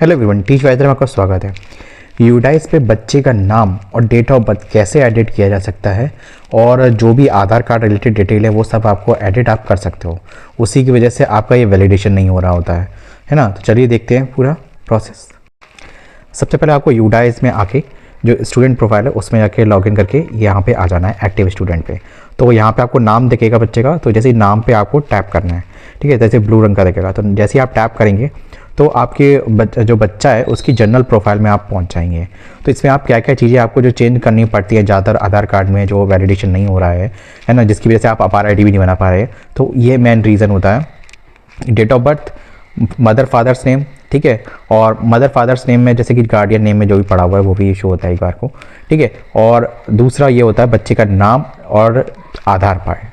Hello everyone, teach visor में आपका स्वागत है। यूडाइस पे बच्चे का नाम और डेट ऑफ बर्थ कैसे एडिट किया जा सकता है और जो भी आधार कार्ड रिलेटेड डिटेल है वो सब आपको एडिट आप कर सकते हो। उसी की वजह से आपका ये वैलिडेशन नहीं हो रहा होता है ना। तो चलिए देखते हैं पूरा प्रोसेस। सबसे पहले आपको यूडाइस में आके जो स्टूडेंट प्रोफाइल है उसमें जाके लॉगिन करके यहाँ पे आ जाना है एक्टिव स्टूडेंट पे। तो यहाँ पे आपको नाम दिखेगा बच्चे का, तो जैसे ही नाम पे आपको टैप करना है, ठीक है। जैसे ब्लू रंग का दिखेगा, तो जैसे ही आप टैप करेंगे तो आपके जो बच्चा है उसकी जनरल प्रोफाइल में आप पहुंच जाएंगे। तो इसमें आप क्या क्या चीज़ें आपको जो चेंज करनी पड़ती है ज़्यादातर आधार कार्ड में जो वैलिडेशन नहीं हो रहा है ना, जिसकी वजह से आप अपार आईडी भी नहीं बना पा रहे। तो ये मेन रीज़न होता है। Date of birth, mother father's name, ठीक है। और मदर फादर्स नेम में जैसे कि गार्डियन नेम में जो भी पड़ा हुआ है वो भी इशू होता है एक बार को, ठीक है। और दूसरा ये होता है बच्चे का नाम और आधार कार्ड,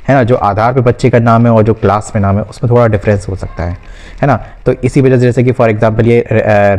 है ना। जो आधार पे बच्चे का नाम है और जो क्लास में नाम है उसमें थोड़ा डिफरेंस हो सकता है ना। तो इसी वजह से जैसे कि फॉर एग्जांपल ये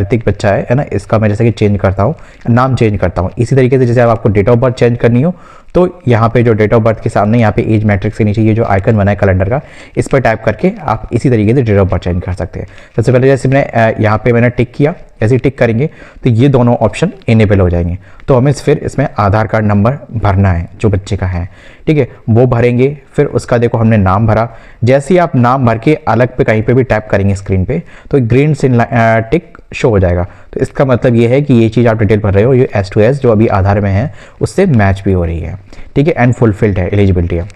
ऋतिक बच्चा है ना, इसका मैं जैसे कि चेंज करता हूँ, नाम चेंज करता हूँ। इसी तरीके से जैसे आपको डेट ऑफ बर्थ चेंज करनी हो तो यहाँ पे जो डेट ऑफ बर्थ के सामने यहाँ पे एज मैट्रिक्स के नीचे ये जो आइकन बना है कैलेंडर का, इस पर टाइप करके आप इसी तरीके से डेट ऑफ बर्थ चेंज कर सकते हैं। सबसे पहले जैसे मैंने यहाँ पे मैंने टिक किया, जैसे टिक करेंगे तो ये दोनों ऑप्शन इनेबल हो जाएंगे। तो हमें फिर इसमें आधार कार्ड नंबर भरना है जो बच्चे का है, ठीक है, वो भरेंगे। फिर उसका देखो हमने नाम भरा। जैसे ही आप नाम भर के अलग पे कहीं पे भी टैप करेंगे स्क्रीन पे तो ग्रीन सिन टिक शो हो जाएगा। तो इसका मतलब ये है कि ये चीज़ आप डिटेल भर रहे हो, ये S2S जो अभी आधार में है उससे मैच भी हो रही है, ठीक है, एंड फुलफिल्ड है, एलिजिबिलिटी है।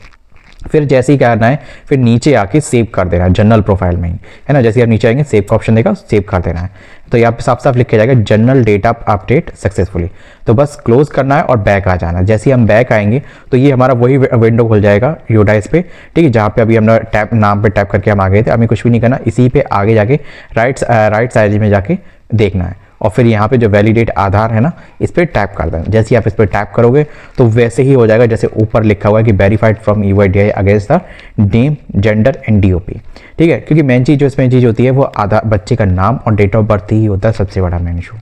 फिर जैसे ही करना है फिर नीचे आके सेव कर देना है जनरल प्रोफाइल में ही, है ना। जैसे आप नीचे आएंगे सेव का ऑप्शन देगा, सेव कर देना है। तो यहाँ पे साफ साफ लिख के जाएगा जनरल डेटा अपडेट सक्सेसफुली। तो बस क्लोज करना है और बैक आ जाना है। जैसे ही हम बैक आएंगे तो ये हमारा वही विंडो खुल जाएगा यूडाइस पे, ठीक है, जहाँ पे अभी हमने टैप नाम पे टैप करके हम आ गए थे। हमें कुछ भी नहीं करना, इसी पे आगे जाके राइट साइड में जाके देखना है और फिर यहाँ पे जो वैलिडेट आधार है ना इस पर टैप कर देना। जैसे ही आप इस पर टैप करोगे तो वैसे ही हो जाएगा जैसे ऊपर लिखा हुआ है कि verified from UIDAI against the name, gender and DOP, ठीक है। क्योंकि मेन चीज़ जो इसमें चीज़ होती है वो आधार बच्चे का नाम और डेट ऑफ बर्थ ही होता है सबसे बड़ा मेन इशू,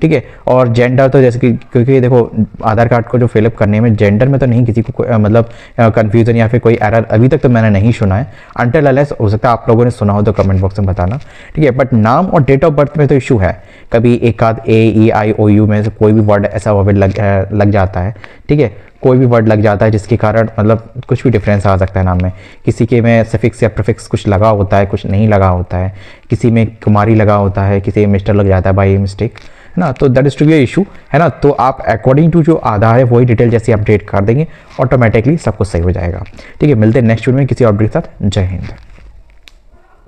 ठीक है। और जेंडर तो जैसे कि क्योंकि देखो आधार कार्ड को जो फिलअप करने में जेंडर में तो नहीं किसी को मतलब कन्फ्यूजन या फिर कोई एरर अभी तक तो मैंने नहीं सुना है। अनटिल अनलेस हो सकता है आप लोगों ने सुना हो तो कमेंट बॉक्स में बताना, ठीक है। बट नाम और डेट ऑफ बर्थ में तो इशू है, कभी एक आध AEIOU में से कोई भी वर्ड ऐसा वर्ड लग जाता है, ठीक है, कोई भी वर्ड लग जाता है जिसके कारण मतलब कुछ भी डिफरेंस आ सकता है नाम में। किसी के में सफिक्स या प्रीफिक्स कुछ लगा होता है, कुछ नहीं लगा होता है, किसी में कुमारी लगा होता है, किसी में मिस्टर लग जाता है बाई मिस्टेक, है ना। तो that is to be issue, है ना। तो आप अकॉर्डिंग टू जो आधार है वही डिटेल जैसे अपडेट कर देंगे ऑटोमेटिकली सब कुछ सही हो जाएगा, ठीक है। मिलते हैं नेक्स्ट वीडियो में किसी अपडेट के साथ। जय हिंद।